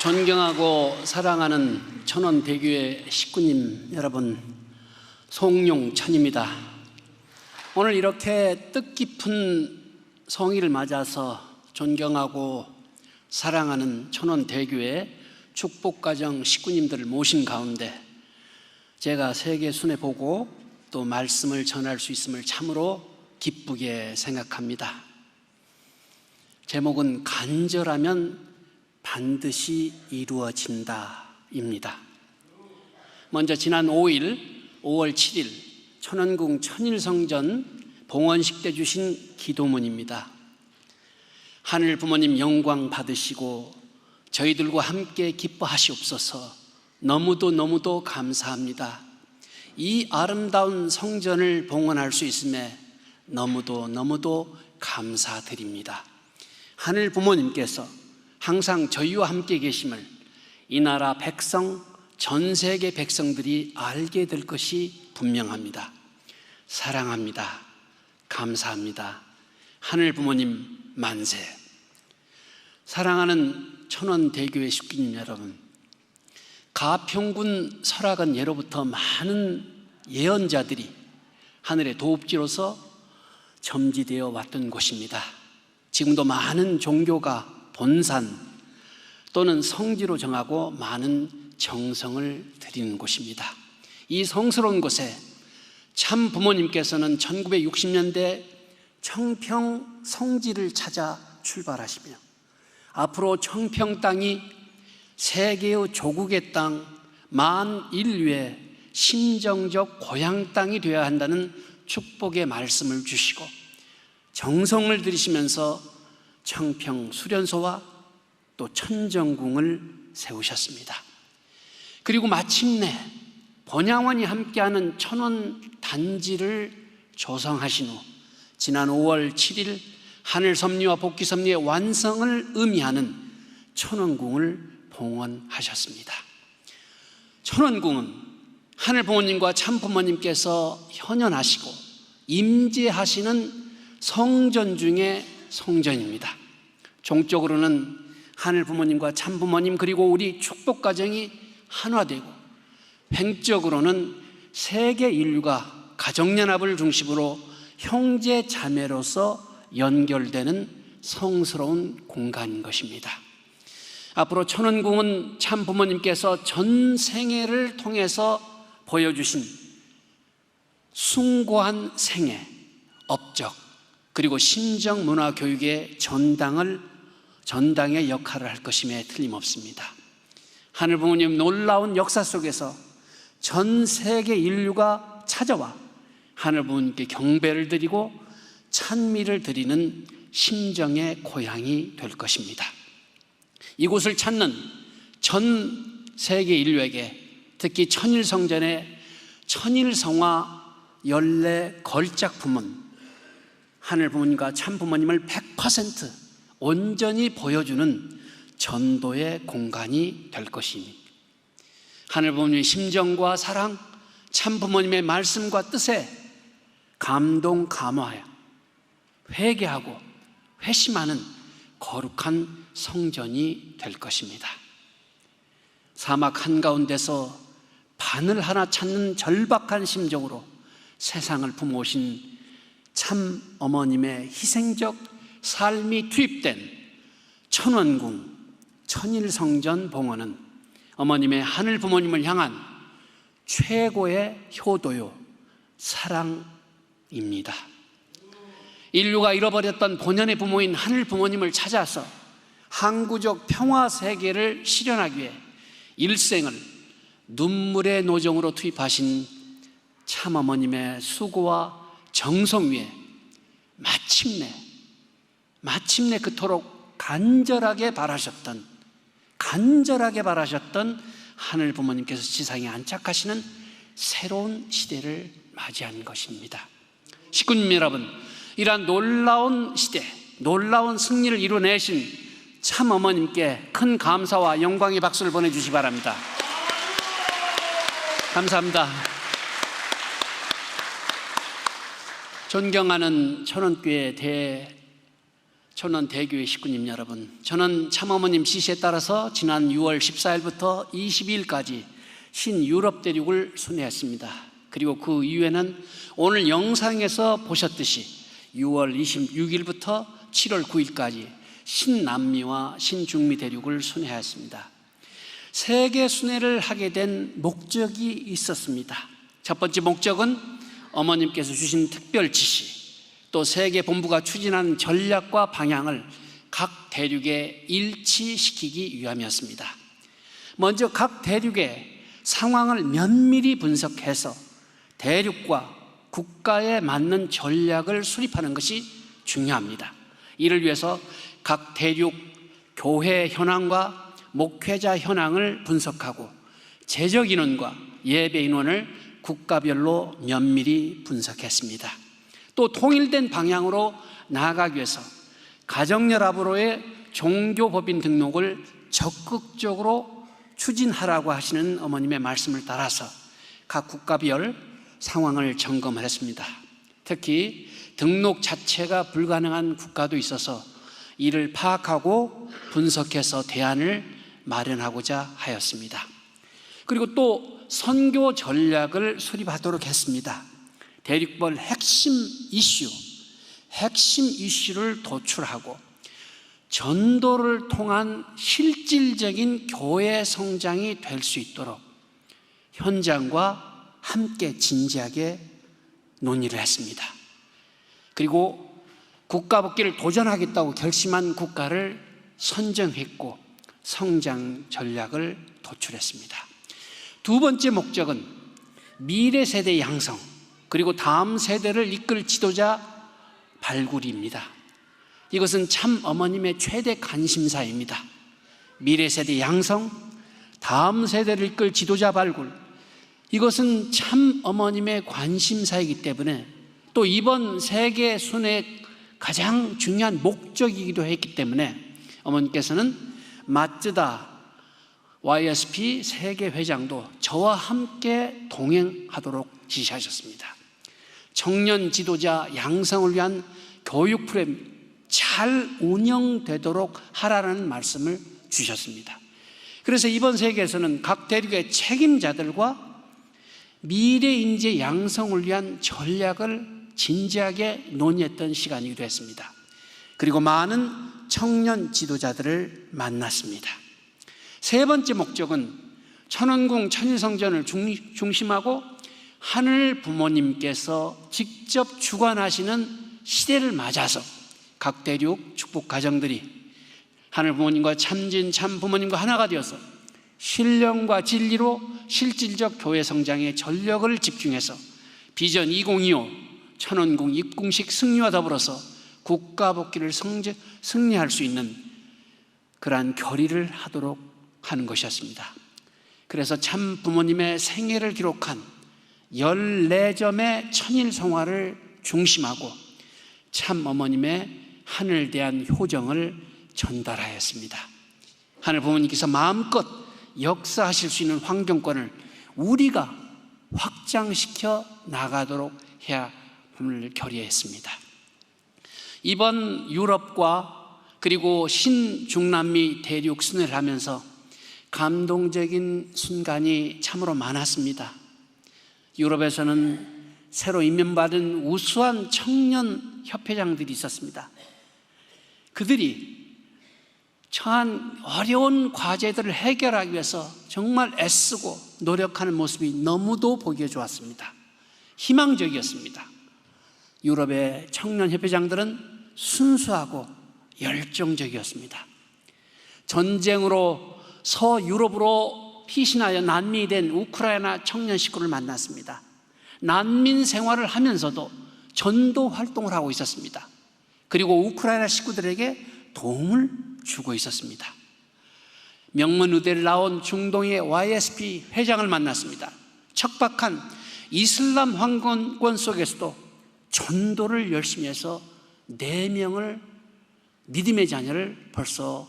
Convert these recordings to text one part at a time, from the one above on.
존경하고 사랑하는 천원대교회 식구님 여러분, 송용천입니다. 오늘 이렇게 뜻깊은 성의를 맞아서 존경하고 사랑하는 천원대교회 축복가정 식구님들을 모신 가운데 제가 세계 순회 보고 또 말씀을 전할 수 있음을 참으로 기쁘게 생각합니다. 제목은 간절하면 반드시 이루어진다입니다. 먼저 지난 5월 7일 천원궁 천일성전 봉헌식 때 주신 기도문입니다. 하늘 부모님 영광 받으시고 저희들과 함께 기뻐하시옵소서. 너무도 감사합니다. 이 아름다운 성전을 봉헌할 수 있음에 너무도 감사드립니다. 하늘 부모님께서 항상 저희와 함께 계심을 이 나라 백성, 전 세계 백성들이 알게 될 것이 분명합니다. 사랑합니다. 감사합니다. 하늘 부모님 만세. 사랑하는 천원대교회 식구님 여러분, 가평군 설악은 예로부터 많은 예언자들이 하늘의 도읍지로서 점지되어 왔던 곳입니다. 지금도 많은 종교가 본산 또는 성지로 정하고 많은 정성을 드리는 곳입니다. 이 성스러운 곳에 참 부모님께서는 1960년대 청평 성지를 찾아 출발하시며 앞으로 청평 땅이 세계의 조국의 땅, 만인류의 심정적 고향 땅이 되어야 한다는 축복의 말씀을 주시고 정성을 들이시면서 청평 수련소와 또 천정궁을 세우셨습니다. 그리고 마침내 번양원이 함께하는 천원 단지를 조성하신 후 지난 5월 7일 하늘섭리와 복귀섭리의 완성을 의미하는 천원궁을 봉헌하셨습니다. 천원궁은 하늘부모님과 참부모님께서 현현하시고 임재하시는 성전 중에 성전입니다. 종적으로는 하늘부모님과 참부모님 그리고 우리 축복가정이 하나되고 횡적으로는 세계 인류가 가정연합을 중심으로 형제 자매로서 연결되는 성스러운 공간인 것입니다. 앞으로 천원궁은 참부모님께서 전생애를 통해서 보여주신 숭고한 생애, 업적 그리고 심정문화교육의 전당의 역할을 할 것임에 틀림없습니다. 하늘부모님 놀라운 역사 속에서 전 세계 인류가 찾아와 하늘부모님께 경배를 드리고 찬미를 드리는 심정의 고향이 될 것입니다. 이곳을 찾는 전 세계 인류에게 특히 천일성전의 천일성화 연례 걸작품은 하늘부모님과 참부모님을 100% 온전히 보여주는 전도의 공간이 될 것입니다. 하늘부모님의 심정과 사랑, 참부모님의 말씀과 뜻에 감동 감화하여 회개하고 회심하는 거룩한 성전이 될 것입니다. 사막 한가운데서 바늘 하나 찾는 절박한 심정으로 세상을 품어오신 참 어머님의 희생적 삶이 투입된 천원궁 천일성전 봉헌은 어머님의 하늘 부모님을 향한 최고의 효도요 사랑입니다. 인류가 잃어버렸던 본연의 부모인 하늘 부모님을 찾아서 항구적 평화 세계를 실현하기 위해 일생을 눈물의 노정으로 투입하신 참어머님의 수고와 정성 위에 마침내 그토록 간절하게 바라셨던 하늘 부모님께서 지상에 안착하시는 새로운 시대를 맞이한 것입니다. 식구님 여러분, 이러한 놀라운 시대, 놀라운 승리를 이루어내신 참 어머님께 큰 감사와 영광의 박수를 보내주시기 바랍니다. 감사합니다. 존경하는 천원교회 천안 대교회 식구님 여러분, 저는 참어머님 지시에 따라서 지난 6월 14일부터 22일까지 신유럽 대륙을 순회했습니다. 그리고 그 이후에는 오늘 영상에서 보셨듯이 6월 26일부터 7월 9일까지 신남미와 신중미 대륙을 순회하였습니다. 세계 순회를 하게 된 목적이 있었습니다. 첫 번째 목적은 어머님께서 주신 특별 지시, 또 세계 본부가 추진한 전략과 방향을 각 대륙에 일치시키기 위함이었습니다. 먼저 각 대륙의 상황을 면밀히 분석해서 대륙과 국가에 맞는 전략을 수립하는 것이 중요합니다. 이를 위해서 각 대륙 교회 현황과 목회자 현황을 분석하고 재적 인원과 예배 인원을 국가별로 면밀히 분석했습니다. 또 통일된 방향으로 나아가기 위해서 가정연합으로의 종교법인 등록을 적극적으로 추진하라고 하시는 어머님의 말씀을 따라서 각 국가별 상황을 점검했습니다. 특히 등록 자체가 불가능한 국가도 있어서 이를 파악하고 분석해서 대안을 마련하고자 하였습니다. 그리고 또 선교 전략을 수립하도록 했습니다. 대륙별 핵심 이슈를 도출하고 전도를 통한 실질적인 교회 성장이 될 수 있도록 현장과 함께 진지하게 논의를 했습니다. 그리고 국가 복귀를 도전하겠다고 결심한 국가를 선정했고 성장 전략을 도출했습니다. 두 번째 목적은 미래 세대 양성, 그리고 다음 세대를 이끌 지도자 발굴입니다. 이것은 참 어머님의 최대 관심사입니다. 미래 세대 양성, 다음 세대를 이끌 지도자 발굴, 이것은 참 어머님의 관심사이기 때문에 또 이번 세계 순회의 가장 중요한 목적이기도 했기 때문에 어머님께서는 마츠다 YSP 세계회장도 저와 함께 동행하도록 지시하셨습니다. 청년 지도자 양성을 위한 교육 프로그램 잘 운영되도록 하라는 말씀을 주셨습니다. 그래서 이번 세계에서는 각 대륙의 책임자들과 미래 인재 양성을 위한 전략을 진지하게 논의했던 시간이기도 했습니다. 그리고 많은 청년 지도자들을 만났습니다. 세 번째 목적은 천원궁 천일성전을 중심하고 하늘 부모님께서 직접 주관하시는 시대를 맞아서 각 대륙 축복 가정들이 하늘 부모님과 참진 참 부모님과 하나가 되어서 신령과 진리로 실질적 교회 성장에 전력을 집중해서 비전 2025 천원궁 입궁식 승리와 더불어서 국가 복귀를 승리할 수 있는 그러한 결의를 하도록 하는 것이었습니다. 그래서 참 부모님의 생애를 기록한 14점의 천일성화를 중심하고 참 어머님의 하늘 대한 효정을 전달하였습니다. 하늘 부모님께서 마음껏 역사하실 수 있는 환경권을 우리가 확장시켜 나가도록 해야 함을 결의했습니다. 이번 유럽과 그리고 신중남미 대륙 순회를 하면서 감동적인 순간이 참으로 많았습니다. 유럽에서는 새로 임명받은 우수한 청년 협회장들이 있었습니다. 그들이 처한 어려운 과제들을 해결하기 위해서 정말 애쓰고 노력하는 모습이 너무도 보기에 좋았습니다. 희망적이었습니다. 유럽의 청년 협회장들은 순수하고 열정적이었습니다. 전쟁으로 서유럽으로 피신하여 난민이 된 우크라이나 청년 식구를 만났습니다. 난민 생활을 하면서도 전도 활동을 하고 있었습니다. 그리고 우크라이나 식구들에게 도움을 주고 있었습니다. 명문 의대를 나온 중동의 YSP 회장을 만났습니다. 척박한 이슬람 황건권 속에서도 전도를 열심히 해서 4명을 믿음의 자녀를 벌써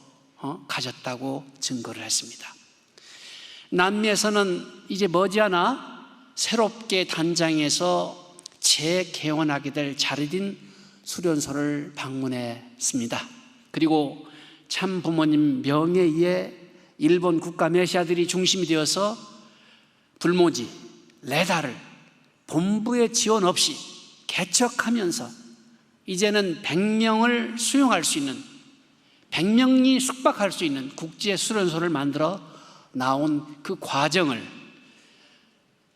가졌다고 증거를 했습니다. 남미에서는 이제 머지않아 새롭게 단장해서 재개원하게 될 자르딘 수련소를 방문했습니다. 그리고 참 부모님 명예에 일본 국가 메시아들이 중심이 되어서 불모지, 레다를 본부의 지원 없이 개척하면서 이제는 100명을 수용할 수 있는, 100명이 숙박할 수 있는 국제수련소를 만들어 나온 그 과정을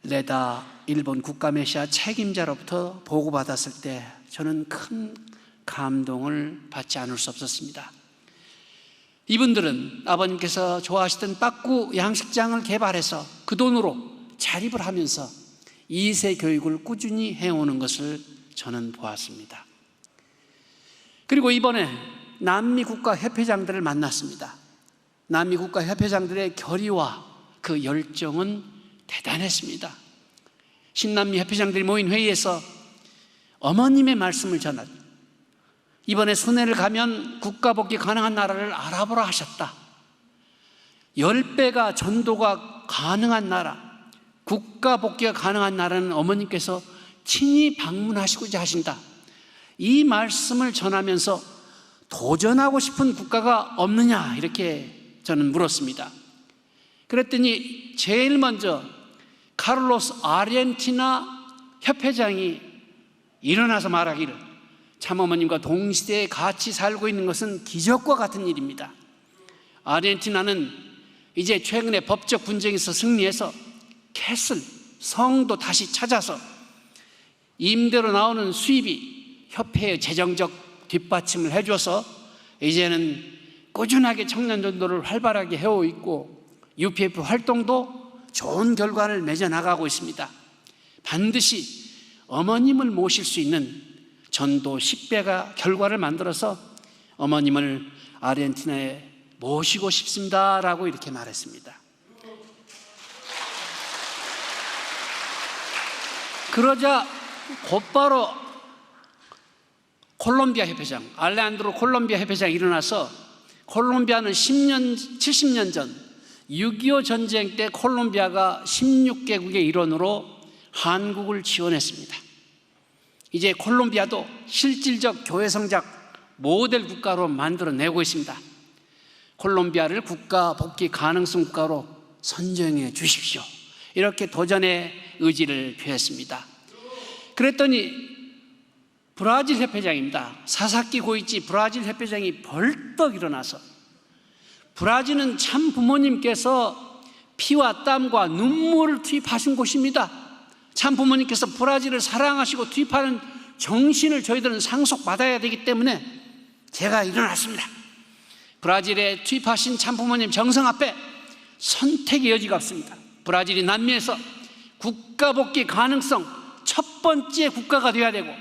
레다 일본 국가 메시아 책임자로부터 보고받았을 때 저는 큰 감동을 받지 않을 수 없었습니다. 이분들은 아버님께서 좋아하시던 빠꾸 양식장을 개발해서 그 돈으로 자립을 하면서 2세 교육을 꾸준히 해오는 것을 저는 보았습니다. 그리고 이번에 남미 국가 협회장들을 만났습니다. 남미 국가 협회장들의 결의와 그 열정은 대단했습니다. 신남미 협회장들이 모인 회의에서 어머님의 말씀을 전하고 이번에 순회를 가면 국가 복귀 가능한 나라를 알아보라 하셨다. 10배가 전도가 가능한 나라, 국가 복귀가 가능한 나라는 어머님께서 친히 방문하시고자 하신다. 이 말씀을 전하면서 도전하고 싶은 국가가 없느냐 이렇게 저는 물었습니다. 그랬더니 제일 먼저 카를로스 아르헨티나 협회장이 일어나서 말하기를 참어머님과 동시대에 같이 살고 있는 것은 기적과 같은 일입니다. 아르헨티나는 이제 최근에 법적 분쟁에서 승리해서 캐슬, 성도 다시 찾아서 임대로 나오는 수입이 협회의 재정적 뒷받침을 해줘서 이제는 꾸준하게 청년 전도를 활발하게 해오고 있고 UPF 활동도 좋은 결과를 맺어나가고 있습니다. 반드시 어머님을 모실 수 있는 전도 10배가 결과를 만들어서 어머님을 아르헨티나에 모시고 싶습니다라고 이렇게 말했습니다. 그러자 곧바로 콜롬비아 협회장, 알레한드로 콜롬비아 협회장이 일어나서 콜롬비아는 70년 전 6.25 전쟁 때 콜롬비아가 16개국의 일원으로 한국을 지원했습니다. 이제 콜롬비아도 실질적 교회 성장 모델 국가로 만들어내고 있습니다. 콜롬비아를 국가 복귀 가능성 국가로 선정해 주십시오. 이렇게 도전의 의지를 표했습니다. 그랬더니 브라질 협회장입니다. 사사키 고이치 브라질 협회장이 벌떡 일어나서 브라질은 참 부모님께서 피와 땀과 눈물을 투입하신 곳입니다. 참 부모님께서 브라질을 사랑하시고 투입하는 정신을 저희들은 상속받아야 되기 때문에 제가 일어났습니다. 브라질에 투입하신 참 부모님 정성 앞에 선택의 여지가 없습니다. 브라질이 남미에서 국가 복귀 가능성 첫 번째 국가가 되어야 되고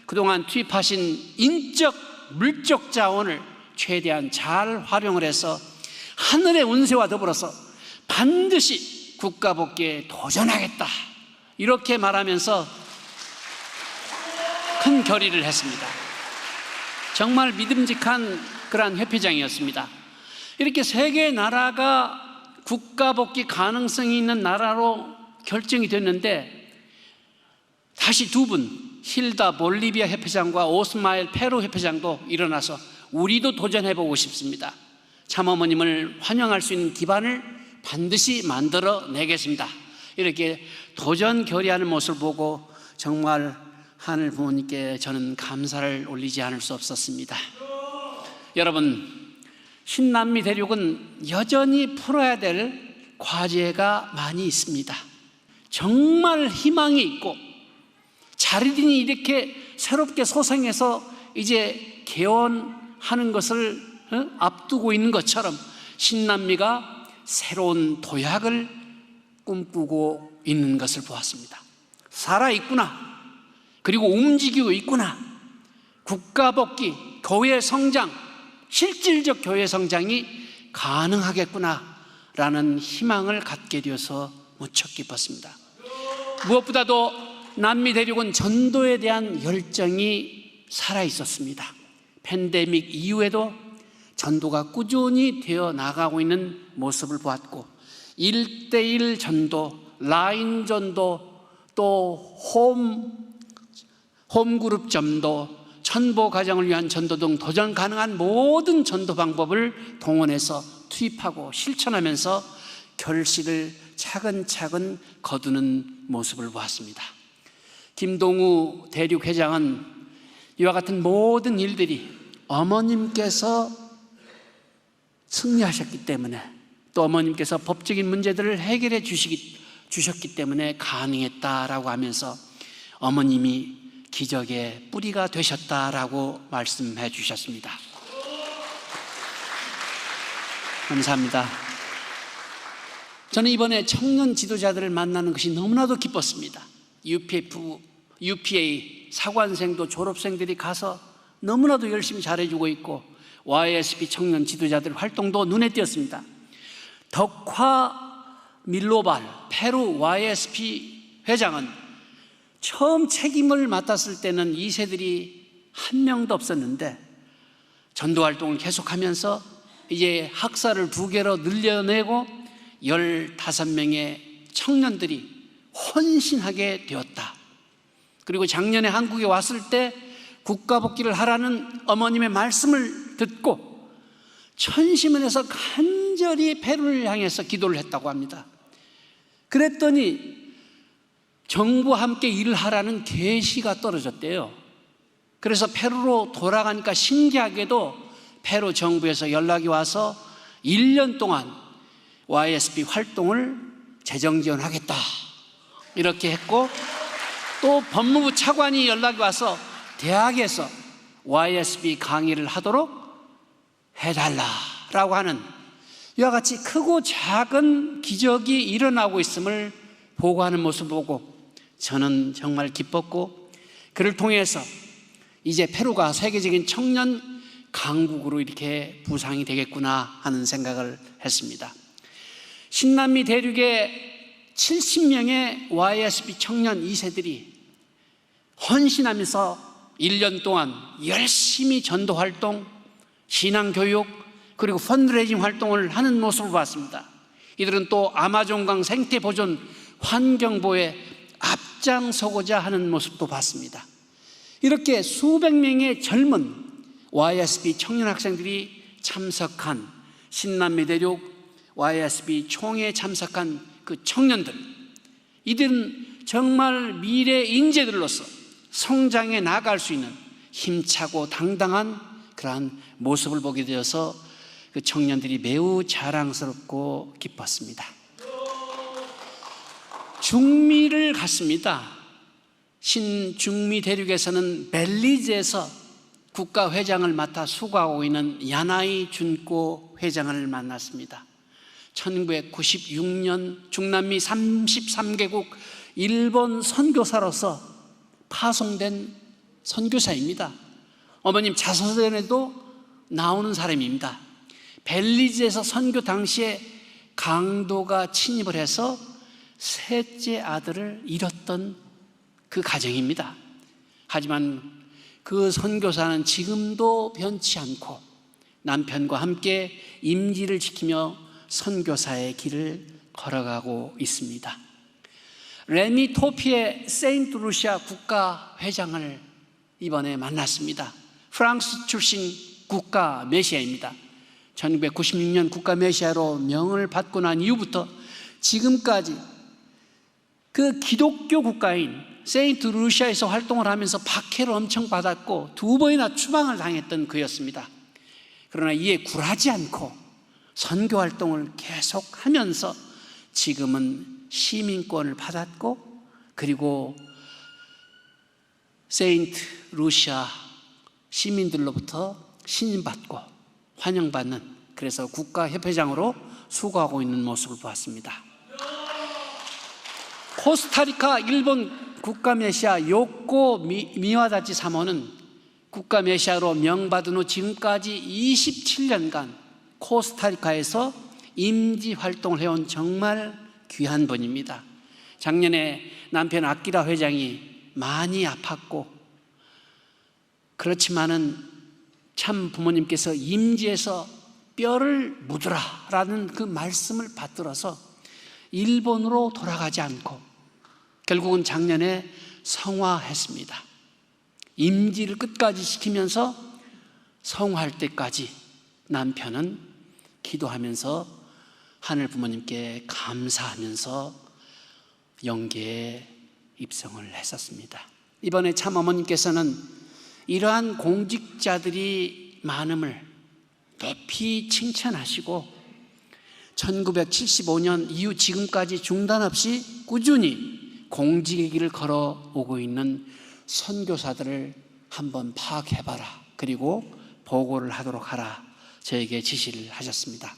그동안 투입하신 인적, 물적 자원을 최대한 잘 활용을 해서 하늘의 운세와 더불어서 반드시 국가 복귀에 도전하겠다 이렇게 말하면서 큰 결의를 했습니다. 정말 믿음직한 그러한 협회장이었습니다. 이렇게 세 개의 나라가 국가 복귀 가능성이 있는 나라로 결정이 됐는데 다시 두 분 힐다 볼리비아 협회장과 오스마엘 페루 협회장도 일어나서 우리도 도전해보고 싶습니다. 참어머님을 환영할 수 있는 기반을 반드시 만들어내겠습니다. 이렇게 도전 결의하는 모습을 보고 정말 하늘 부모님께 저는 감사를 올리지 않을 수 없었습니다. 여러분, 신남미 대륙은 여전히 풀어야 될 과제가 많이 있습니다. 정말 희망이 있고 자리린이 이렇게 새롭게 소생해서 이제 개원하는 것을 앞두고 있는 것처럼 신남미가 새로운 도약을 꿈꾸고 있는 것을 보았습니다. 살아있구나. 그리고 움직이고 있구나. 국가 복귀, 교회 성장, 실질적 교회 성장이 가능하겠구나라는 희망을 갖게 되어서 무척 기뻤습니다. 무엇보다도 남미 대륙은 전도에 대한 열정이 살아있었습니다. 팬데믹 이후에도 전도가 꾸준히 되어 나가고 있는 모습을 보았고 1:1 전도, 라인 전도, 또 홈그룹 전도, 천보 가정을 위한 전도 등 도전 가능한 모든 전도 방법을 동원해서 투입하고 실천하면서 결실을 차근차근 거두는 모습을 보았습니다. 김동우 대륙회장은 이와 같은 모든 일들이 어머님께서 승리하셨기 때문에, 또 어머님께서 법적인 문제들을 해결해 주셨기 때문에 가능했다라고 하면서 어머님이 기적의 뿌리가 되셨다라고 말씀해 주셨습니다. 감사합니다. 저는 이번에 청년 지도자들을 만나는 것이 너무나도 기뻤습니다. UPA 사관생도 졸업생들이 가서 너무나도 열심히 잘해주고 있고, YSP 청년 지도자들 활동도 눈에 띄었습니다. 덕화 밀로발 페루 YSP 회장은 처음 책임을 맡았을 때는 2세들이 한 명도 없었는데 전도 활동을 계속하면서 이제 학사를 2개로 늘려내고 15명의 청년들이 헌신하게 되었다. 그리고 작년에 한국에 왔을 때 국가복귀를 하라는 어머님의 말씀을 듣고 천심원에서 간절히 페루를 향해서 기도를 했다고 합니다. 그랬더니 정부와 함께 일을 하라는 계시가 떨어졌대요. 그래서 페루로 돌아가니까 신기하게도 페루 정부에서 연락이 와서 1년 동안 YSP 활동을 재정 지원하겠다 이렇게 했고, 또 법무부 차관이 연락이 와서 대학에서 YSP 강의를 하도록 해달라라고 하는 이와 같이 크고 작은 기적이 일어나고 있음을 보고하는 모습을 보고 저는 정말 기뻤고, 그를 통해서 이제 페루가 세계적인 청년 강국으로 이렇게 부상이 되겠구나 하는 생각을 했습니다. 신남미 대륙의 70명의 YSP 청년 2세들이 헌신하면서 1년 동안 열심히 전도 활동, 신앙교육, 그리고 펀드레이징 활동을 하는 모습을 봤습니다. 이들은 또 아마존강 생태 보존 환경보호에 앞장서고자 하는 모습도 봤습니다. 이렇게 수백 명의 젊은 YSP 청년 학생들이 참석한 신남미 대륙 YSP 총회에 참석한 그 청년들, 이들은 정말 미래 인재들로서 성장해 나갈 수 있는 힘차고 당당한 그러한 모습을 보게 되어서 그 청년들이 매우 자랑스럽고 기뻤습니다. 중미를 갔습니다. 신중미 대륙에서는 벨리즈에서 국가회장을 맡아 수고하고 있는 야나이 준코 회장을 만났습니다. 1996년 중남미 33개국 일본 선교사로서 파송된 선교사입니다. 어머님 자서전에도 나오는 사람입니다. 벨리즈에서 선교 당시에 강도가 침입을 해서 셋째 아들을 잃었던 그 가정입니다. 하지만 그 선교사는 지금도 변치 않고 남편과 함께 임지를 지키며 선교사의 길을 걸어가고 있습니다. 레미토피의 세인트 루시아 국가회장을 이번에 만났습니다. 프랑스 출신 국가 메시아입니다. 1996년 국가 메시아로 명을 받고 난 이후부터 지금까지 그 기독교 국가인 세인트 루시아에서 활동을 하면서 박해를 엄청 받았고 2번이나 추방을 당했던 그였습니다. 그러나 이에 굴하지 않고 선교 활동을 계속하면서 지금은 시민권을 받았고, 그리고 세인트 루시아 시민들로부터 신임받고 환영받는, 그래서 국가협회장으로 수고하고 있는 모습을 보았습니다. 코스타리카 일본 국가메시아 요코 미와다치 사모는 국가메시아로 명받은 후 지금까지 27년간 코스타리카에서 임지 활동을 해온 정말 귀한 분입니다. 작년에 남편 아키라 회장이 많이 아팠고, 그렇지만은 참 부모님께서 임지에서 뼈를 묻으라라는 그 말씀을 받들어서 일본으로 돌아가지 않고 결국은 작년에 성화했습니다. 임지를 끝까지 지키면서 성화할 때까지 남편은 기도하면서 하늘 부모님께 감사하면서 영계에 입성을 했었습니다. 이번에 참 어머님께서는 이러한 공직자들이 많음을 높이 칭찬하시고 1975년 이후 지금까지 중단 없이 꾸준히 공직의 길을 걸어오고 있는 선교사들을 한번 파악해봐라, 그리고 보고를 하도록 하라, 저에게 지시를 하셨습니다.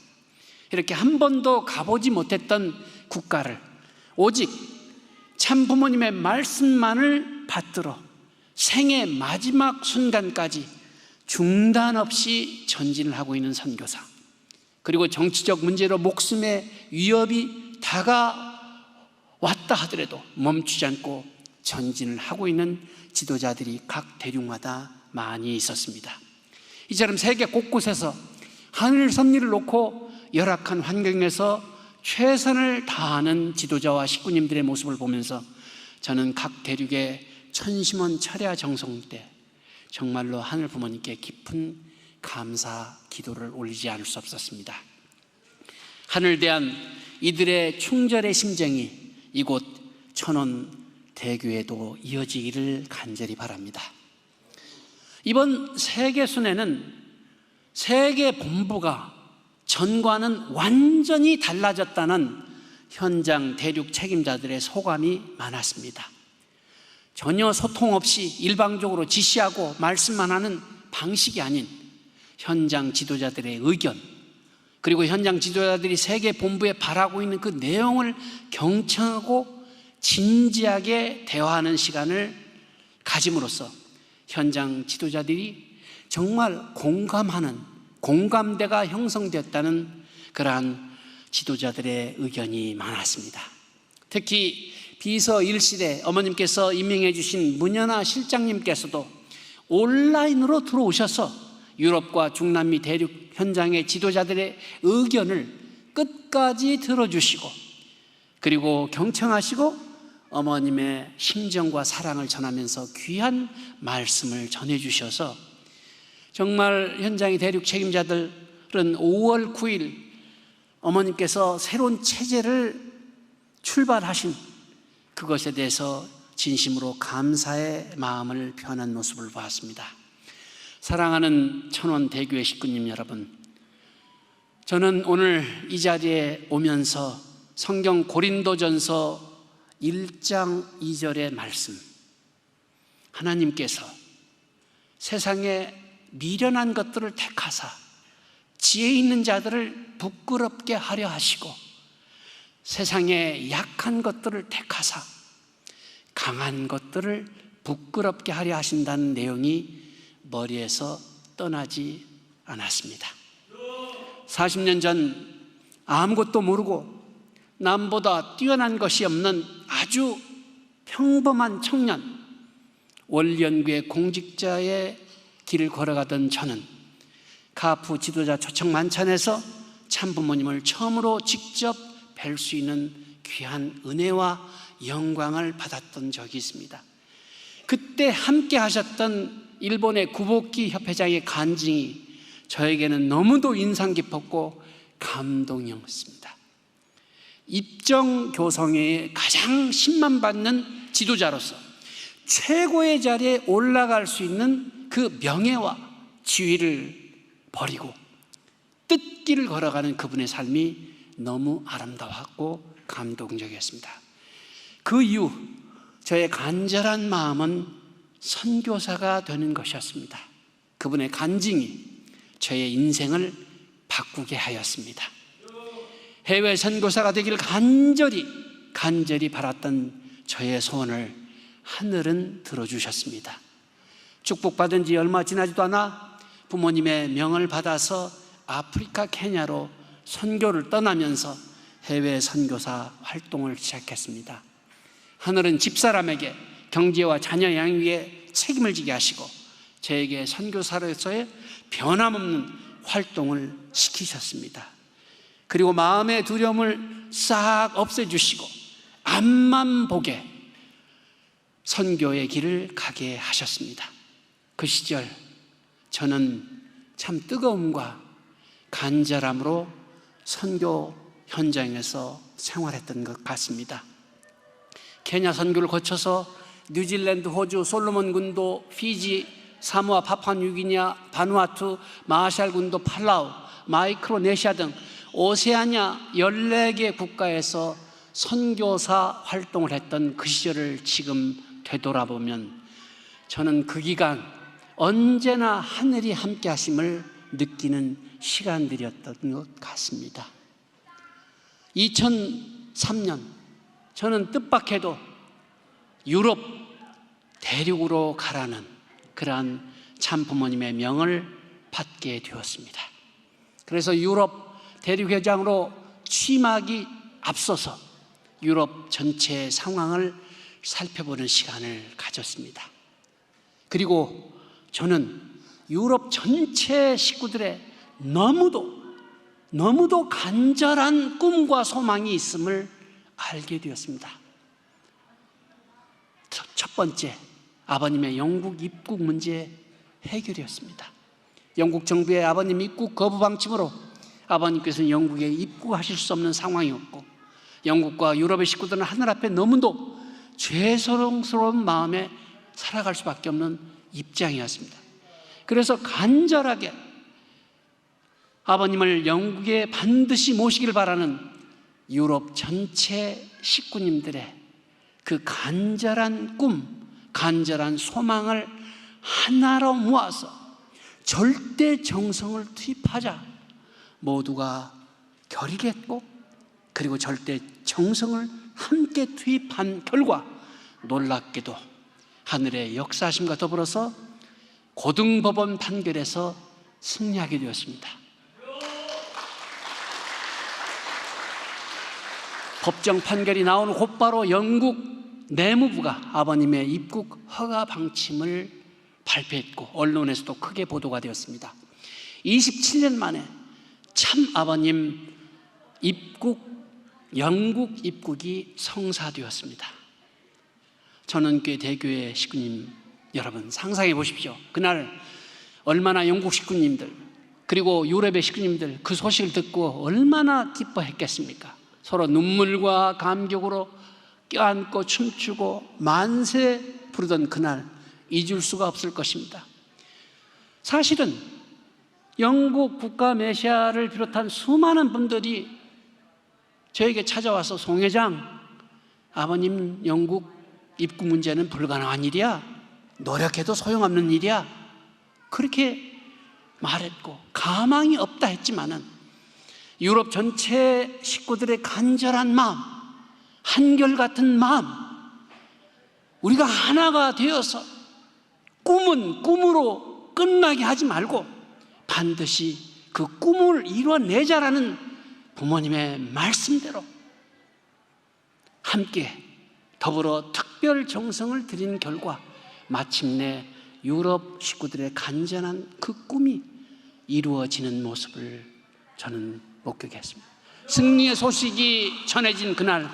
이렇게 한 번도 가보지 못했던 국가를 오직 참 부모님의 말씀만을 받들어 생의 마지막 순간까지 중단 없이 전진을 하고 있는 선교사, 그리고 정치적 문제로 목숨의 위협이 다가왔다 하더라도 멈추지 않고 전진을 하고 있는 지도자들이 각 대륙마다 많이 있었습니다. 이처럼 세계 곳곳에서 하늘 섭리를 놓고 열악한 환경에서 최선을 다하는 지도자와 식구님들의 모습을 보면서 저는 각 대륙의 천심원 철야 정성 때 정말로 하늘 부모님께 깊은 감사 기도를 올리지 않을 수 없었습니다. 하늘 대한 이들의 충절의 심정이 이곳 천원 대교에도 이어지기를 간절히 바랍니다. 이번 세계순회는 세계 본부가 전과는 완전히 달라졌다는 현장 대륙 책임자들의 소감이 많았습니다. 전혀 소통 없이 일방적으로 지시하고 말씀만 하는 방식이 아닌 현장 지도자들의 의견, 그리고 현장 지도자들이 세계 본부에 바라고 있는 그 내용을 경청하고 진지하게 대화하는 시간을 가짐으로써 현장 지도자들이 정말 공감하는 공감대가 형성되었다는 그러한 지도자들의 의견이 많았습니다. 특히 비서 1실에 어머님께서 임명해 주신 문연아 실장님께서도 온라인으로 들어오셔서 유럽과 중남미 대륙 현장의 지도자들의 의견을 끝까지 들어주시고, 그리고 경청하시고 어머님의 심정과 사랑을 전하면서 귀한 말씀을 전해주셔서 정말 현장의 대륙 책임자들은 5월 9일 어머님께서 새로운 체제를 출발하신 그것에 대해서 진심으로 감사의 마음을 표하는 모습을 보았습니다. 사랑하는 천원 대교회 식구님 여러분, 저는 오늘 이 자리에 오면서 성경 고린도전서 1장 2절의 말씀, 하나님께서 세상에 미련한 것들을 택하사 지혜 있는 자들을 부끄럽게 하려 하시고 세상에 약한 것들을 택하사 강한 것들을 부끄럽게 하려 하신다는 내용이 머리에서 떠나지 않았습니다. 40년 전 아무것도 모르고 남보다 뛰어난 것이 없는 아주 평범한 청년, 원리연구의 공직자의 길을 걸어가던 저는 카프 지도자 초청 만찬에서 참부모님을 처음으로 직접 뵐 수 있는 귀한 은혜와 영광을 받았던 적이 있습니다. 그때 함께 하셨던 일본의 구복기 협회장의 간증이 저에게는 너무도 인상 깊었고 감동이었습니다. 입정교성회의 가장 신망받는 지도자로서 최고의 자리에 올라갈 수 있는 그 명예와 지위를 버리고 뜻길을 걸어가는 그분의 삶이 너무 아름다웠고 감동적이었습니다. 그 이후 저의 간절한 마음은 선교사가 되는 것이었습니다. 그분의 간증이 저의 인생을 바꾸게 하였습니다. 해외 선교사가 되기를 간절히 바랐던 저의 소원을 하늘은 들어주셨습니다. 축복받은 지 얼마 지나지도 않아 부모님의 명을 받아서 아프리카 케냐로 선교를 떠나면서 해외 선교사 활동을 시작했습니다. 하늘은 집사람에게 경제와 자녀 양육에 책임을 지게 하시고 저에게 선교사로서의 변함없는 활동을 시키셨습니다. 그리고 마음의 두려움을 싹 없애주시고 앞만 보게 선교의 길을 가게 하셨습니다. 그 시절 저는 참 뜨거움과 간절함으로 선교 현장에서 생활했던 것 같습니다. 케냐 선교를 거쳐서 뉴질랜드, 호주, 솔로몬 군도, 피지, 사모아, 파푸아뉴기니아, 바누아투, 마샬 군도, 팔라우, 마이크로네시아 등 오세아니아 14개 국가에서 선교사 활동을 했던 그 시절을 지금 되돌아보면 저는 그 기간 언제나 하늘이 함께 하심을 느끼는 시간들이었던 것 같습니다. 2003년 저는 뜻밖에도 유럽 대륙으로 가라는 그러한 참부모님의 명을 받게 되었습니다. 그래서 유럽 대륙회장으로 취임하기 앞서서 유럽 전체의 상황을 살펴보는 시간을 가졌습니다. 그리고 저는 유럽 전체 식구들의 너무도 간절한 꿈과 소망이 있음을 알게 되었습니다. 첫 번째, 아버님의 영국 입국 문제 해결이었습니다. 영국 정부의 아버님 입국 거부 방침으로 아버님께서는 영국에 입국하실 수 없는 상황이었고, 영국과 유럽의 식구들은 하늘 앞에 너무도 죄송스러운 마음에 살아갈 수밖에 없는 입장이었습니다. 그래서 간절하게 아버님을 영국에 반드시 모시길 바라는 유럽 전체 식구님들의 그 간절한 꿈, 간절한 소망을 하나로 모아서 절대 정성을 투입하자 모두가 결의했고, 그리고 절대 정성을 함께 투입한 결과 놀랍게도 하늘의 역사하심과 더불어서 고등법원 판결에서 승리하게 되었습니다. 법정 판결이 나오는 곧바로 영국 내무부가 아버님의 입국 허가 방침을 발표했고 언론에서도 크게 보도가 되었습니다. 27년 만에 참 아버님 영국 입국이 성사되었습니다. 전원교회 대교회 식구님 여러분, 상상해 보십시오. 그날 얼마나 영국 식구님들 그리고 유럽의 식구님들 그 소식을 듣고 얼마나 기뻐했겠습니까? 서로 눈물과 감격으로 껴안고 춤추고 만세 부르던 그날 잊을 수가 없을 것입니다. 사실은 영국 국가 메시아를 비롯한 수많은 분들이 저에게 찾아와서 송 회장, 아버님 영국 입국 문제는 불가능한 일이야, 노력해도 소용없는 일이야, 그렇게 말했고 가망이 없다 했지만은 유럽 전체 식구들의 간절한 마음, 한결같은 마음, 우리가 하나가 되어서 꿈은 꿈으로 끝나게 하지 말고 반드시 그 꿈을 이뤄내자라는 부모님의 말씀대로 함께 더불어 특별 정성을 들인 결과 마침내 유럽 식구들의 간절한 그 꿈이 이루어지는 모습을 저는 목격했습니다. 승리의 소식이 전해진 그날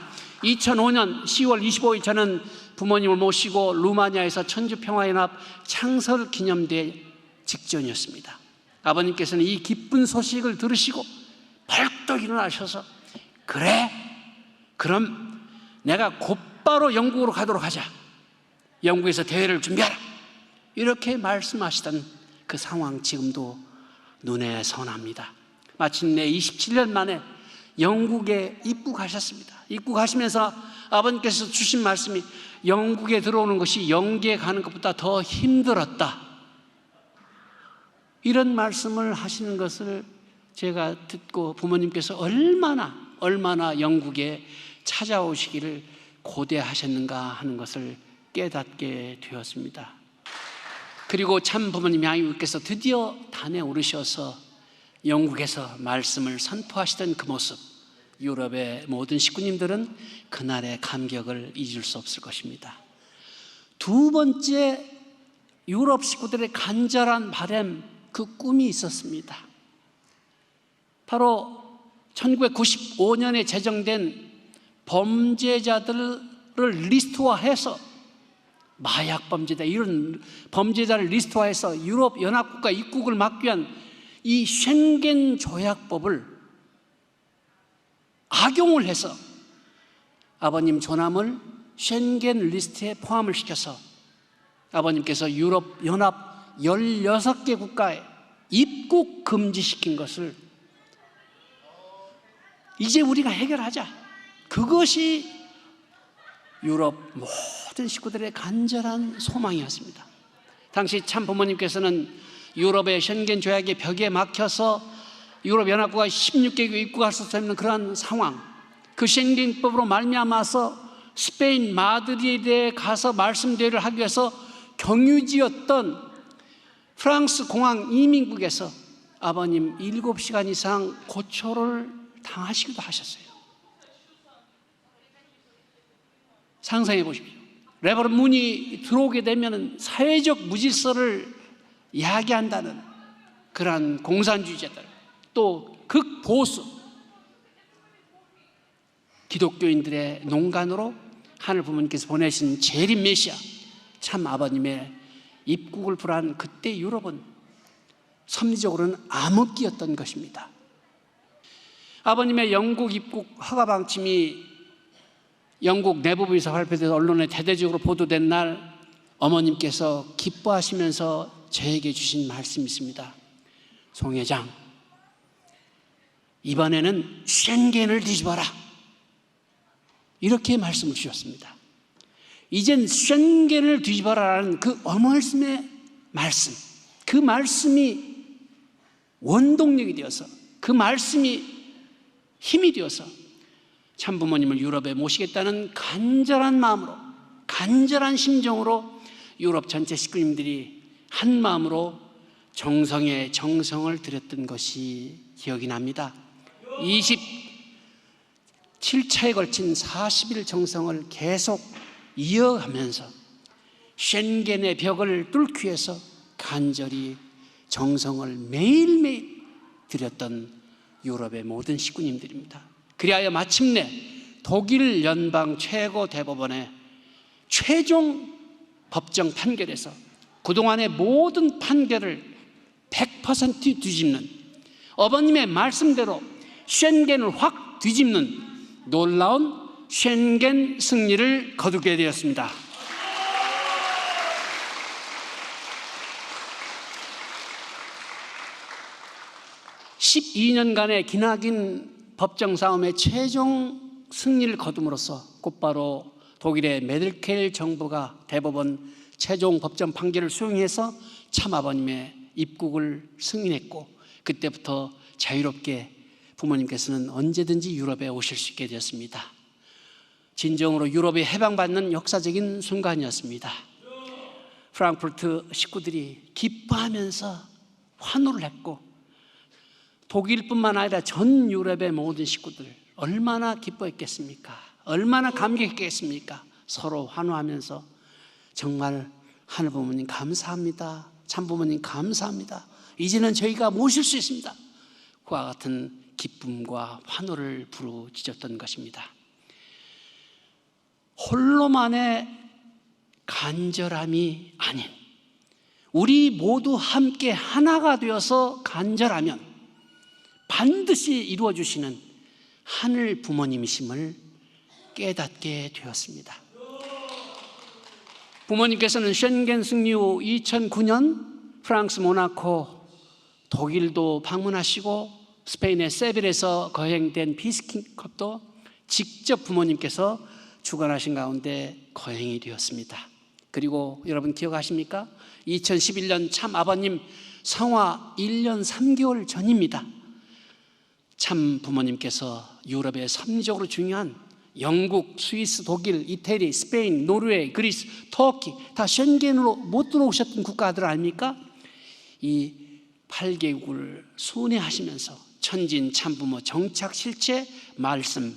2005년 10월 25일 저는 부모님을 모시고 루마니아에서 천주평화연합 창설 기념대 직전이었습니다. 아버님께서는 이 기쁜 소식을 들으시고 벌떡 일어나셔서 그래, 그럼 내가 곧바로 영국으로 가도록 하자, 영국에서 대회를 준비하라, 이렇게 말씀하시던 그 상황 지금도 눈에 선합니다. 마침내 27년 만에 영국에 입국하셨습니다. 입국하시면서 아버님께서 주신 말씀이 영국에 들어오는 것이 영계에 가는 것보다 더 힘들었다, 이런 말씀을 하시는 것을 제가 듣고 부모님께서 얼마나 영국에 찾아오시기를 고대하셨는가 하는 것을 깨닫게 되었습니다. 그리고 참 부모님 양육께서 드디어 단에 오르셔서 영국에서 말씀을 선포하시던 그 모습, 유럽의 모든 식구님들은 그날의 감격을 잊을 수 없을 것입니다. 두 번째, 유럽 식구들의 간절한 바람, 그 꿈이 있었습니다. 바로 1995년에 제정된 범죄자들을 리스트화해서 마약 범죄자, 이런 범죄자를 리스트화해서 유럽 연합국가 입국을 막기 위한 이 쉔겐 조약법을 악용을 해서 아버님 조남을 쉔겐 리스트에 포함을 시켜서 아버님께서 유럽 연합 16개 국가에 입국 금지시킨 것을 이제 우리가 해결하자. 그것이 유럽 모든 식구들의 간절한 소망이었습니다. 당시 참 부모님께서는 유럽의 쉔겐 조약의 벽에 막혀서 유럽 연합국가 16개국 입국할 수 없는 그러한 상황, 그 쉔겐법으로 말미암아서 스페인 마드리드에 가서 말씀대회를 하기 위해서 경유지였던 프랑스 공항 이민국에서 아버님 7시간 이상 고초를 당하시기도 하셨어요. 상상해 보십시오. 레버런 문이 들어오게 되면 사회적 무질서를 야기한다는 그러한 공산주의자들, 또 극보수 기독교인들의 농간으로 하늘 부모님께서 보내신 재림 메시아 참 아버님의 입국을 불한 그때 유럽은 섭리적으로는 암흑기였던 것입니다. 아버님의 영국 입국 허가 방침이 영국 내부부에서 발표돼서 언론에 대대적으로 보도된 날 어머님께서 기뻐하시면서 저에게 주신 말씀이 있습니다. 송 회장, 이번에는 쉔겐을 뒤집어라. 이렇게 말씀을 주셨습니다. 이젠 쉔겐을 뒤집어라라는 그 어머님의 말씀, 그 말씀이 원동력이 되어서, 그 말씀이 힘이 되어서 참부모님을 유럽에 모시겠다는 간절한 마음으로, 간절한 심정으로 유럽 전체 식구님들이 한 마음으로 정성에 정성을 들였던 것이 기억이 납니다. 27차에 걸친 40일 정성을 계속 이어가면서 쉔겐의 벽을 뚫기 위해서 간절히 정성을 매일매일 들였던 유럽의 모든 식구님들입니다. 그리하여 마침내 독일 연방 최고 대법원의 최종 법정 판결에서 그동안의 모든 판결을 100% 뒤집는, 어머님의 말씀대로 쉔겐을 확 뒤집는 놀라운 쉔겐 승리를 거두게 되었습니다. 12년간의 기나긴 법정 싸움의 최종 승리를 거둠으로써 곧바로 독일의 메르켈 정부가 대법원 최종 법정 판결을 수용해서 참아버님의 입국을 승인했고, 그때부터 자유롭게 부모님께서는 언제든지 유럽에 오실 수 있게 되었습니다. 진정으로 유럽이 해방받는 역사적인 순간이었습니다. 프랑크푸르트 식구들이 기뻐하면서 환호를 했고, 독일뿐만 아니라 전 유럽의 모든 식구들 얼마나 기뻐했겠습니까? 얼마나 감격했겠습니까? 서로 환호하면서 정말 하늘 부모님 감사합니다. 참 부모님 감사합니다. 이제는 저희가 모실 수 있습니다. 그와 같은 기쁨과 환호를 부르짖었던 것입니다. 홀로만의 간절함이 아닌 우리 모두 함께 하나가 되어서 간절하면 반드시 이루어주시는 하늘 부모님이심을 깨닫게 되었습니다. 부모님께서는 쉔겐 승리 후 2009년 프랑스 모나코, 독일도 방문하시고 스페인의 세빌에서 거행된 피스킹컵도 직접 부모님께서 주관하신 가운데 거행이 되었습니다. 그리고 여러분 기억하십니까? 2011년 참 아버님 성화 1년 3개월 전입니다. 참 부모님께서 유럽의 섭리적으로 중요한 영국, 스위스, 독일, 이태리, 스페인, 노르웨이, 그리스, 터키 다 쉔겐으로 못 들어오셨던 국가들 아닙니까? 이 8개국을 순회하시면서 천진 참부모 정착 실체 말씀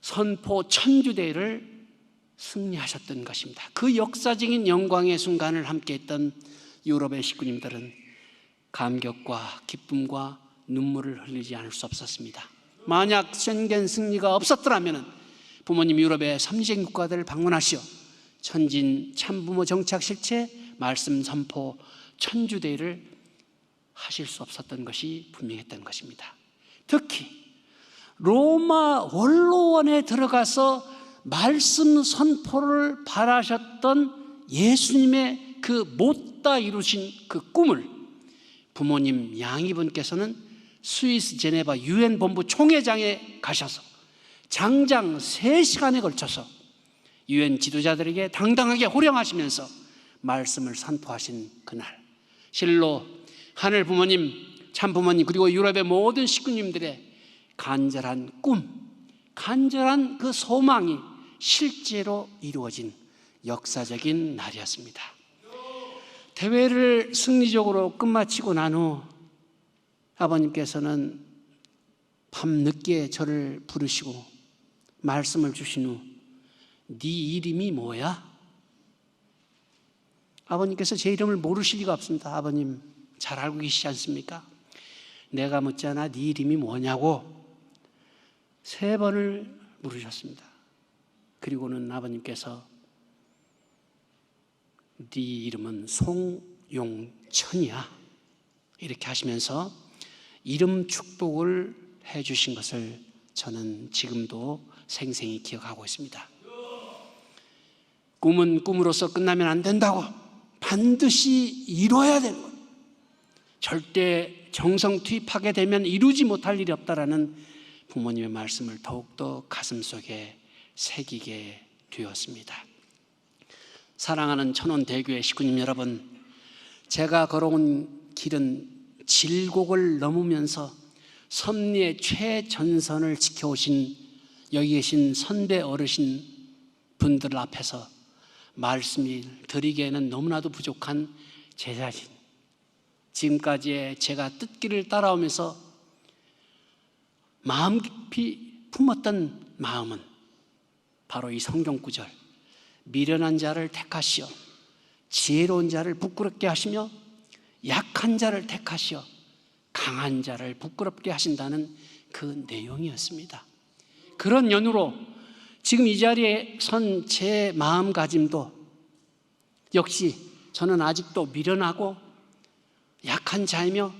선포 천주대를 승리하셨던 것입니다. 그 역사적인 영광의 순간을 함께했던 유럽의 식구님들은 감격과 기쁨과 눈물을 흘리지 않을 수 없었습니다. 만약 쉔겐 승리가 없었더라면 부모님 유럽의 섭리적인 국가들을 방문하시어 천진 참부모 정착 실체 말씀 선포 천주대를 하실 수 없었던 것이 분명했던 것입니다. 특히 로마 원로원에 들어가서 말씀 선포를 바라셨던 예수님의 그 못다 이루신 그 꿈을 부모님 양이분께서는 스위스 제네바 유엔 본부 총회장에 가셔서 장장 3시간에 걸쳐서 유엔 지도자들에게 당당하게 호령하시면서 말씀을 선포하신 그날, 실로 하늘 부모님, 참 부모님, 그리고 유럽의 모든 식구님들의 간절한 꿈, 간절한 그 소망이 실제로 이루어진 역사적인 날이었습니다. 대회를 승리적으로 끝마치고 난 후 아버님께서는 밤늦게 저를 부르시고 말씀을 주신 후 네 이름이 뭐야? 아버님께서 제 이름을 모르실 리가 없습니다. 아버님 잘 알고 계시지 않습니까? 내가 묻잖아, 네 이름이 뭐냐고 3번을 물으셨습니다. 그리고는 아버님께서 네 이름은 송용천이야 이렇게 하시면서 이름 축복을 해주신 것을 저는 지금도 생생히 기억하고 있습니다. 꿈은 꿈으로서 끝나면 안 된다고, 반드시 이루어야 되는 것, 절대 정성 투입하게 되면 이루지 못할 일이 없다라는 부모님의 말씀을 더욱더 가슴속에 새기게 되었습니다. 사랑하는 천원대교회 식구님 여러분, 제가 걸어온 길은 질곡을 넘으면서 섭리의 최전선을 지켜오신 여기 계신 선배 어르신 분들 앞에서 말씀을 드리기에는 너무나도 부족한 제 자신, 지금까지의 제가 뜻길을 따라오면서 마음 깊이 품었던 마음은 바로 이 성경 구절, 미련한 자를 택하시어 지혜로운 자를 부끄럽게 하시며 약한 자를 택하시어 강한 자를 부끄럽게 하신다는 그 내용이었습니다. 그런 연유로 지금 이 자리에 선 제 마음가짐도 역시 저는 아직도 미련하고 약한 자이며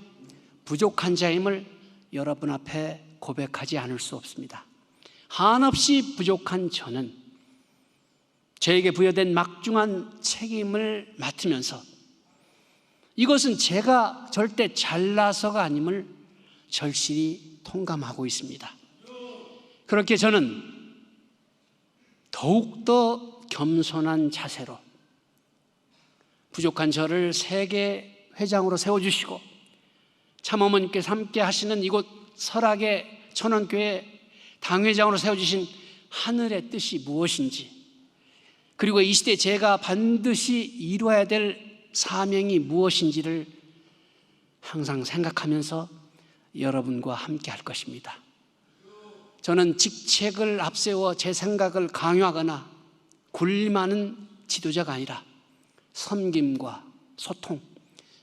부족한 자임을 여러분 앞에 고백하지 않을 수 없습니다. 한없이 부족한 저는 저에게 부여된 막중한 책임을 맡으면서 이것은 제가 절대 잘나서가 아님을 절실히 통감하고 있습니다. 그렇게 저는 더욱더 겸손한 자세로 부족한 저를 세계 회장으로 세워주시고 참어머니께서 함께 하시는 이곳 설악의 천원교회 당회장으로 세워주신 하늘의 뜻이 무엇인지, 그리고 이 시대에 제가 반드시 이루어야 될 사명이 무엇인지를 항상 생각하면서 여러분과 함께 할 것입니다. 저는 직책을 앞세워 제 생각을 강요하거나 군림하는 지도자가 아니라 섬김과 소통,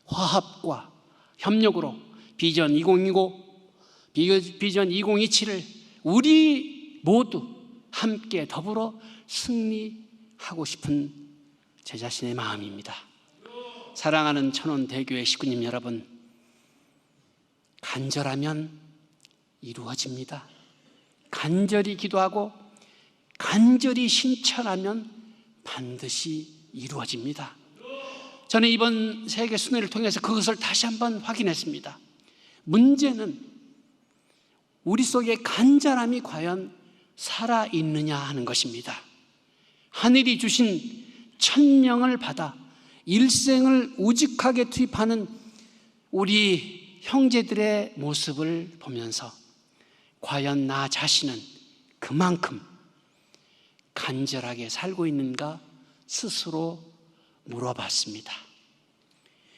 화합과 협력으로 비전 2025, 비전 2027을 우리 모두 함께 더불어 승리하고 싶은 제 자신의 마음입니다. 사랑하는 천원대교회 식구님 여러분, 간절하면 이루어집니다. 간절히 기도하고 간절히 신천하면 반드시 이루어집니다. 저는 이번 세계 순회를 통해서 그것을 다시 한번 확인했습니다. 문제는 우리 속에 간절함이 과연 살아있느냐 하는 것입니다. 하늘이 주신 천명을 받아 일생을 우직하게 투입하는 우리 형제들의 모습을 보면서 과연 나 자신은 그만큼 간절하게 살고 있는가 스스로 물어봤습니다.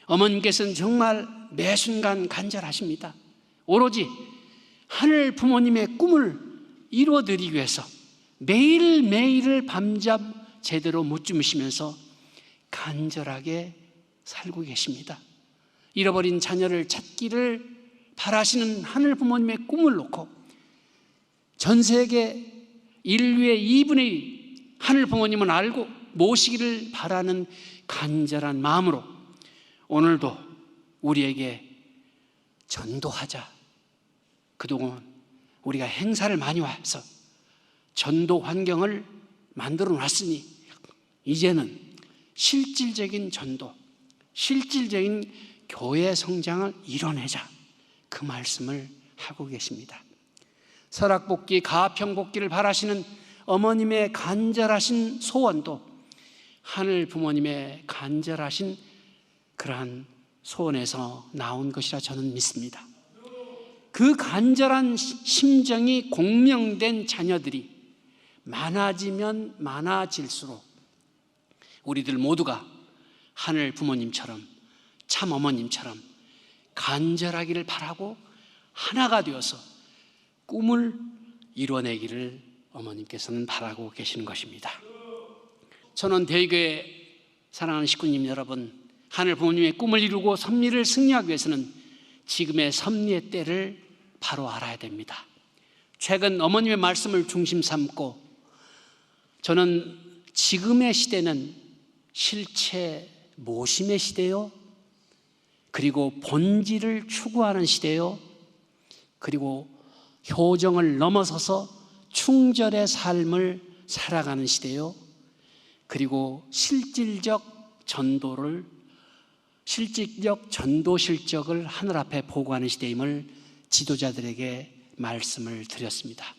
어머님께서는 정말 매 순간 간절하십니다. 오로지 하늘 부모님의 꿈을 이루어드리기 위해서 매일매일을 밤잠 제대로 못 주무시면서 간절하게 살고 계십니다. 잃어버린 자녀를 찾기를 바라시는 하늘 부모님의 꿈을 놓고 전 세계 인류의 2분의 1 하늘 부모님은 알고 모시기를 바라는 간절한 마음으로 오늘도 우리에게 전도하자. 그동안 우리가 행사를 많이 와서 전도 환경을 만들어 놨으니 이제는 실질적인 전도, 실질적인 교회 성장을 이뤄내자. 그 말씀을 하고 계십니다. 설악복귀, 가평복귀를 바라시는 어머님의 간절하신 소원도 하늘 부모님의 간절하신 그러한 소원에서 나온 것이라 저는 믿습니다. 그 간절한 심정이 공명된 자녀들이 많아지면 많아질수록 우리들 모두가 하늘 부모님처럼 참 어머님처럼 간절하기를 바라고 하나가 되어서 꿈을 이뤄내기를 어머님께서는 바라고 계시는 것입니다. 저는 대교회 사랑하는 식구님 여러분, 하늘 부모님의 꿈을 이루고 섭리를 승리하기 위해서는 지금의 섭리의 때를 바로 알아야 됩니다. 최근 어머님의 말씀을 중심 삼고 저는 지금의 시대는 실체 모심의 시대요, 그리고 본질을 추구하는 시대요, 그리고 효정을 넘어서서 충절의 삶을 살아가는 시대요, 그리고 실질적 전도 실적을 하늘 앞에 보고하는 시대임을 지도자들에게 말씀을 드렸습니다.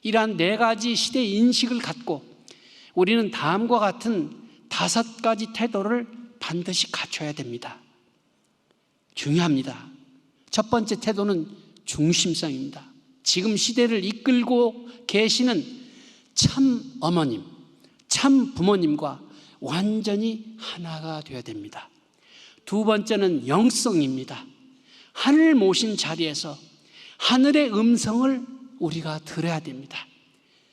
이러한 네 가지 시대 인식을 갖고 우리는 다음과 같은 5가지 태도를 반드시 갖춰야 됩니다. 중요합니다. 첫 번째 태도는 중심성입니다. 지금 시대를 이끌고 계시는 참 어머님, 참 부모님과 완전히 하나가 되어야 됩니다. 두 번째는 영성입니다. 하늘 모신 자리에서 하늘의 음성을 우리가 들어야 됩니다.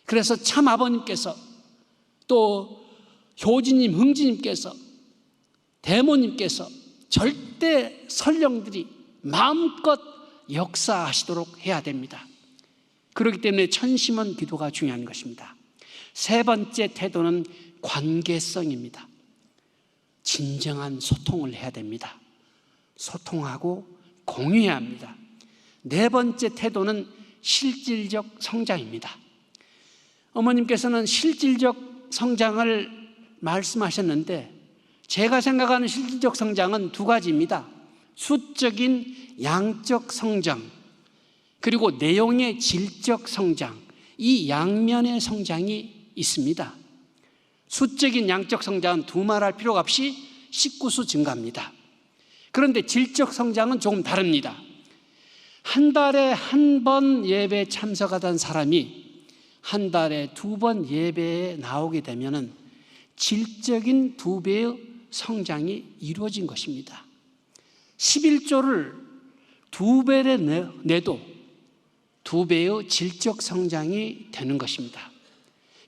그래서 참 아버님께서 또 효진님, 흥진님께서, 대모님께서 절대 설령들이 마음껏 역사하시도록 해야 됩니다. 그렇기 때문에 천심원 기도가 중요한 것입니다. 세 번째 태도는 관계성입니다. 진정한 소통을 해야 됩니다. 소통하고 공유해야 합니다. 네 번째 태도는 실질적 성장입니다. 어머님께서는 실질적 성장을 말씀하셨는데 제가 생각하는 실질적 성장은 두 가지입니다. 수적인 양적 성장, 그리고 내용의 질적 성장, 이 양면의 성장이 있습니다. 수적인 양적 성장은 두말할 필요가 없이 식구수 증가입니다. 그런데 질적 성장은 조금 다릅니다. 한 달에 한 번 예배에 참석하던 사람이 한 달에 2번 예배에 나오게 되면 질적인 2배의 성장이 이루어진 것입니다. 11조를 2배에 내도 2배의 질적 성장이 되는 것입니다.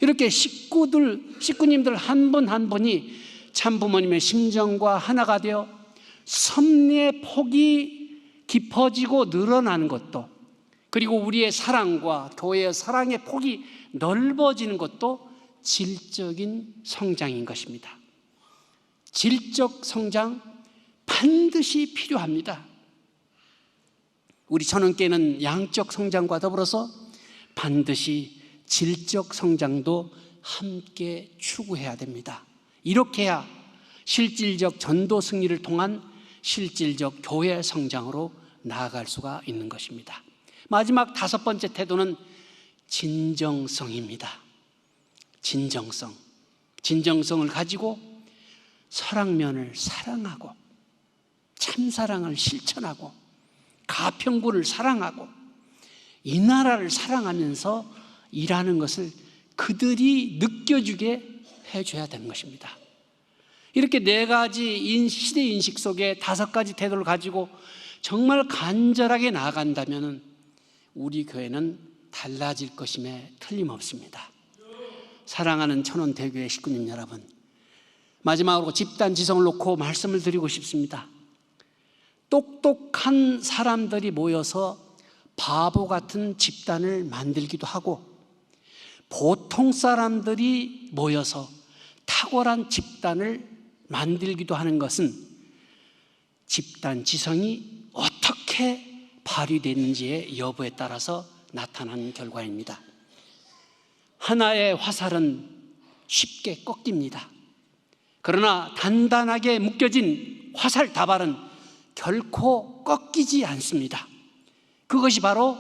이렇게 식구님들 한 분 한 분이 참 부모님의 심정과 하나가 되어 섭리의 폭이 깊어지고 늘어나는 것도, 그리고 우리의 사랑과 교회의 사랑의 폭이 넓어지는 것도 질적인 성장인 것입니다. 질적 성장 반드시 필요합니다. 우리 천원교회는 양적 성장과 더불어서 반드시 질적 성장도 함께 추구해야 됩니다. 이렇게 해야 실질적 전도 승리를 통한 실질적 교회 성장으로 나아갈 수가 있는 것입니다. 마지막 5번째 태도는 진정성입니다. 진정성을 가지고 사랑면을 사랑하고 참사랑을 실천하고 가평구를 사랑하고 이 나라를 사랑하면서 일하는 것을 그들이 느껴주게 해줘야 되는 것입니다. 이렇게 4가지 시대 인식 속에 5가지 태도를 가지고 정말 간절하게 나아간다면 우리 교회는 달라질 것임에 틀림없습니다. 사랑하는 천원대교회 식구님 여러분, 마지막으로 집단 지성을 놓고 말씀을 드리고 싶습니다. 똑똑한 사람들이 모여서 바보 같은 집단을 만들기도 하고, 보통 사람들이 모여서 탁월한 집단을 만들기도 하는 것은 집단 지성이 어떻게 발휘되는지의 여부에 따라서 나타난 결과입니다. 하나의 화살은 쉽게 꺾입니다. 그러나 단단하게 묶여진 화살 다발은 결코 꺾이지 않습니다. 그것이 바로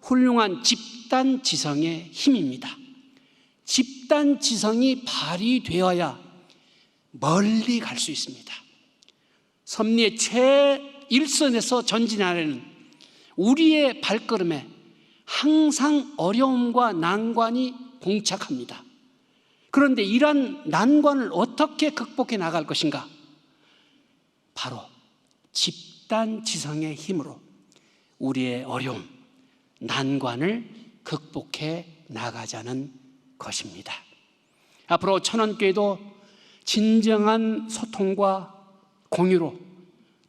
훌륭한 집단 지성의 힘입니다. 집단 지성이 발휘되어야 멀리 갈 수 있습니다. 섭리의 최일선에서 전진하려는 우리의 발걸음에 항상 어려움과 난관이 봉착합니다. 그런데 이러한 난관을 어떻게 극복해 나갈 것인가? 바로 집단 지성의 힘으로 우리의 어려움, 난관을 극복해 나가자는 것입니다. 앞으로 천원교회도 진정한 소통과 공유로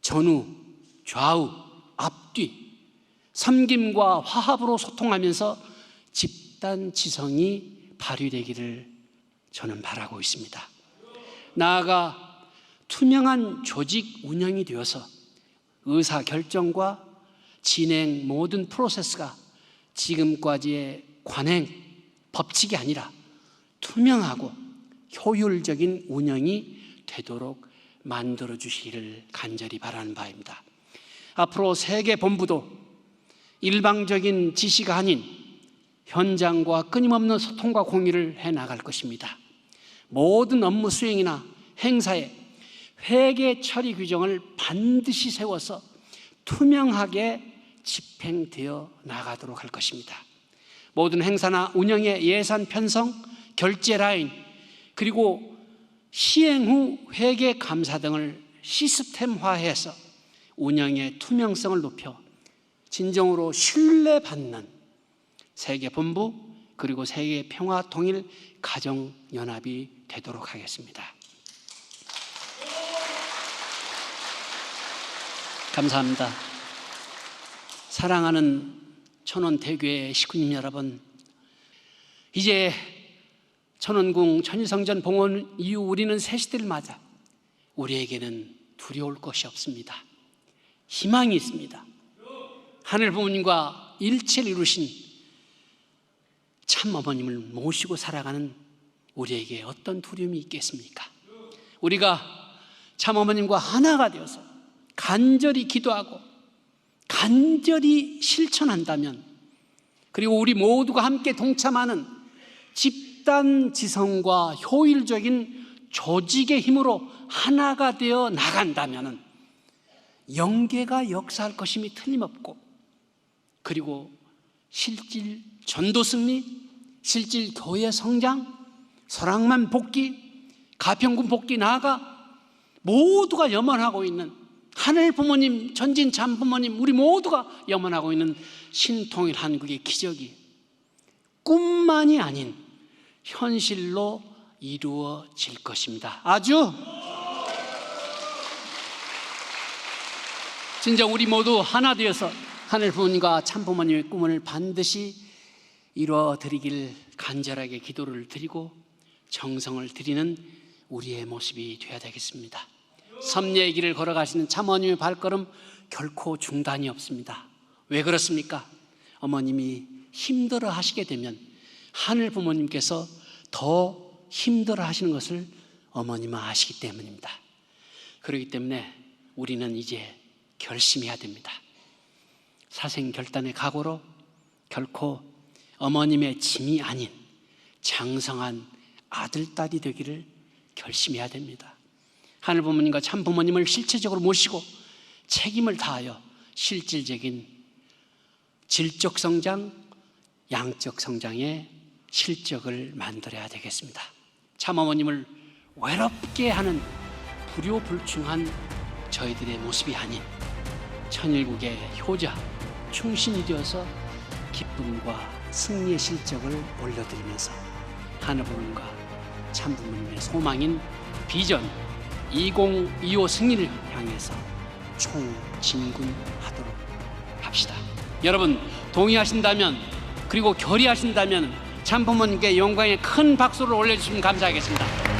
전후, 좌우, 앞뒤, 섬김과 화합으로 소통하면서 집단 지성이 발휘되기를 저는 바라고 있습니다. 나아가 투명한 조직 운영이 되어서 의사결정과 진행 모든 프로세스가 지금까지의 관행, 법칙이 아니라 투명하고 효율적인 운영이 되도록 만들어 주시기를 간절히 바라는 바입니다. 앞으로 세계본부도 일방적인 지시가 아닌 현장과 끊임없는 소통과 공유를 해나갈 것입니다. 모든 업무 수행이나 행사에 회계 처리 규정을 반드시 세워서 투명하게 집행되어 나가도록 할 것입니다. 모든 행사나 운영의 예산 편성, 결제 라인, 그리고 시행 후 회계 감사 등을 시스템화해서 운영의 투명성을 높여 진정으로 신뢰받는 세계본부 그리고 세계평화통일 가정연합이 되도록 하겠습니다. 감사합니다. 사랑하는 천원대교회 식구님 여러분, 이제 천원궁 천일성전 봉헌 이후 우리는 새 시대를 맞아 우리에게는 두려울 것이 없습니다. 희망이 있습니다. 하늘 부모님과 일체를 이루신 참 어머님을 모시고 살아가는 우리에게 어떤 두려움이 있겠습니까? 우리가 참 어머님과 하나가 되어서 간절히 기도하고 간절히 실천한다면, 그리고 우리 모두가 함께 동참하는 집단 지성과 효율적인 조직의 힘으로 하나가 되어 나간다면 영계가 역사할 것임이 틀림없고, 그리고 실질 전도 승리, 실질 교회 성장, 설악만 복귀, 가평군 복귀 나아가 모두가 염원하고 있는 하늘 부모님, 전진 참 부모님, 우리 모두가 염원하고 있는 신통일 한국의 기적이 꿈만이 아닌 현실로 이루어질 것입니다. 아주 진정 우리 모두 하나 되어서 하늘 부모님과 참 부모님의 꿈을 반드시 이루어 드리길 간절하게 기도를 드리고 정성을 드리는 우리의 모습이 되어야 되겠습니다. 섭리의 길을 걸어가시는 참 어머님의 발걸음 결코 중단이 없습니다. 왜 그렇습니까? 어머님이 힘들어 하시게 되면 하늘 부모님께서 더 힘들어 하시는 것을 어머님은 아시기 때문입니다. 그렇기 때문에 우리는 이제 결심해야 됩니다. 사생결단의 각오로 결코 어머님의 짐이 아닌 장성한 아들, 딸이 되기를 결심해야 됩니다. 하늘 부모님과 참 부모님을 실체적으로 모시고 책임을 다하여 실질적인 질적 성장, 양적 성장의 실적을 만들어야 되겠습니다. 참 어머님을 외롭게 하는 불효불충한 저희들의 모습이 아닌 천일국의 효자, 충신이 되어서 기쁨과 승리의 실적을 올려드리면서 하늘 부모님과 참 부모님의 소망인 비전 2025 승리를 향해서 총진군하도록 합시다. 여러분 동의하신다면, 그리고 결의하신다면 참 부모님께 영광의 큰 박수를 올려주시면 감사하겠습니다.